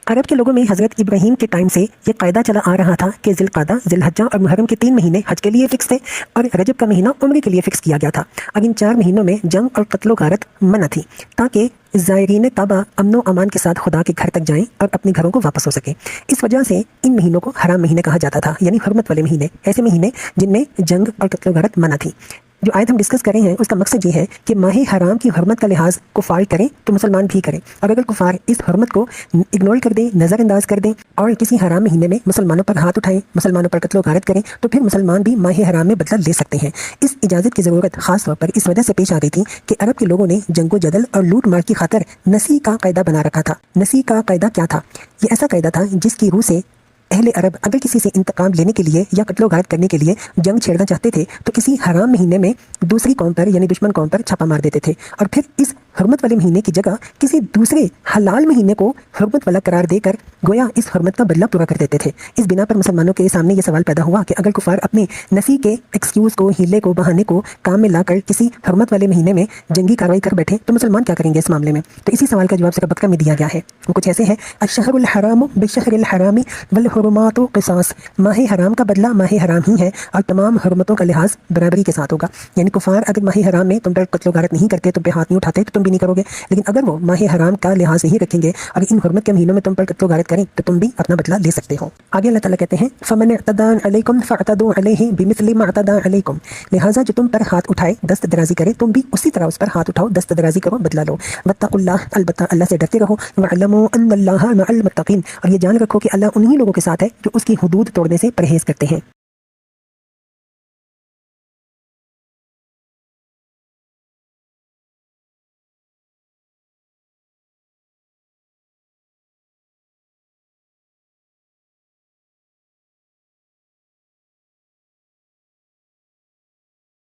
عرب کے لوگوں میں حضرت ابراہیم کے ٹائم سے یہ قاعدہ چلا آ رہا تھا کہ ذوالقعدہ، ذوالحجہ اور محرم کے 3 مہینے حج کے لیے فکس تھے اور رجب کا مہینہ عمرے کے لیے فکس کیا گیا تھا، اور ان 4 مہینوں میں جنگ اور قتل و غارت منع تھی تاکہ زائرین کعبہ امن و امان کے ساتھ خدا کے گھر تک جائیں اور اپنے گھروں کو واپس ہو سکیں۔ اس وجہ سے ان مہینوں کو حرام مہینے کہا جاتا تھا، یعنی حرمت والے مہینے، ایسے مہینے جن میں جنگ اور قتل و غارت منع تھی۔ جو آیت ہم ڈسکس کر رہے ہیں اس کا مقصد یہ ہے کہ ماہ حرام کی حرمت کا لحاظ کفار کریں تو مسلمان بھی کریں، اور اگر کفار اس حرمت کو اگنور کر دیں، نظر انداز کر دیں اور کسی حرام مہینے میں مسلمانوں پر ہاتھ اٹھائیں، مسلمانوں پر قتل و غارت کریں، تو پھر مسلمان بھی ماہ حرام میں بدلہ لے سکتے ہیں۔ اس اجازت کی ضرورت خاص طور پر اس وجہ سے پیش آ گئی تھی کہ عرب کے لوگوں نے جنگ و جدل اور لوٹ مار کی خاطر نسی کا قاعدہ بنا رکھا تھا۔ نسی کا قاعدہ کیا تھا؟ یہ ایسا قاعدہ تھا جس کی روح سے اہل عرب اگر کسی سے انتقام لینے کے لیے یا قتل و غارت کرنے کے لیے جنگ چھیڑنا چاہتے تھے تو کسی حرام مہینے میں دوسری قوم پر یعنی دشمن قوم پر چھاپا مار دیتے تھے، اور پھر اس حرمت والے مہینے کی جگہ کسی دوسرے حلال مہینے کو حرمت والا قرار دے کر گویا اس حرمت کا بدلہ پورا کر دیتے تھے۔ اس بنا پر مسلمانوں کے سامنے یہ سوال پیدا ہوا کہ اگر کفار اپنے نسی کے ایکسکیوز کو، ہیلے کو، بہانے کو کام میں لا کر کسی حرمت والے مہینے میں جنگی کارروائی کر بیٹھے تو مسلمان کیا کریں گے اس معاملے میں؟ تو اسی سوال کا جواب سورہ بقرہ میں دیا گیا ہے، وہ کچھ ایسے ہے: الشہر الحرام بالشہر الحرام والحرمات قصاص، ماہ حرام کا بدلہ ماہ حرام ہی ہے اور تمام حرمتوں کا لحاظ برابری کے ساتھ ہوگا۔ یعنی کفار اگر ماہ حرام میں تم پر قتل و غارت نہیں کرتے، تم پہ ہاتھ نہیں اٹھاتے تو تم بھی نہیں کرو گے، لیکن اگر وہ ماہ حرام کا لحاظ نہیں رکھیں گے اور ان حرمت کے مہینوں میں تم پر قتل و غارت کریں تو تم بھی اپنا بدلہ لے سکتے ہو۔ آگے اللہ تعالیٰ کہتے ہیں فمن اعتدى علیکم فاعتدوا علیہ بمثل ما اعتدى علیکم، لہٰذا جو تم پر ہاتھ اٹھائے دست درازی کرے تم بھی اسی طرح اس پر ہاتھ اٹھاؤ، دست درازی کرو، بدلہ لو۔ واتقوا اللہ، البتہ اللہ سے ڈرتے رہو، واعلموا ان اللہ مع المتقین، اور یہ جان رکھو کہ اللہ انہی لوگوں کے ساتھ ہے جو اس کی حدود توڑنے سے پرہیز کرتے ہیں۔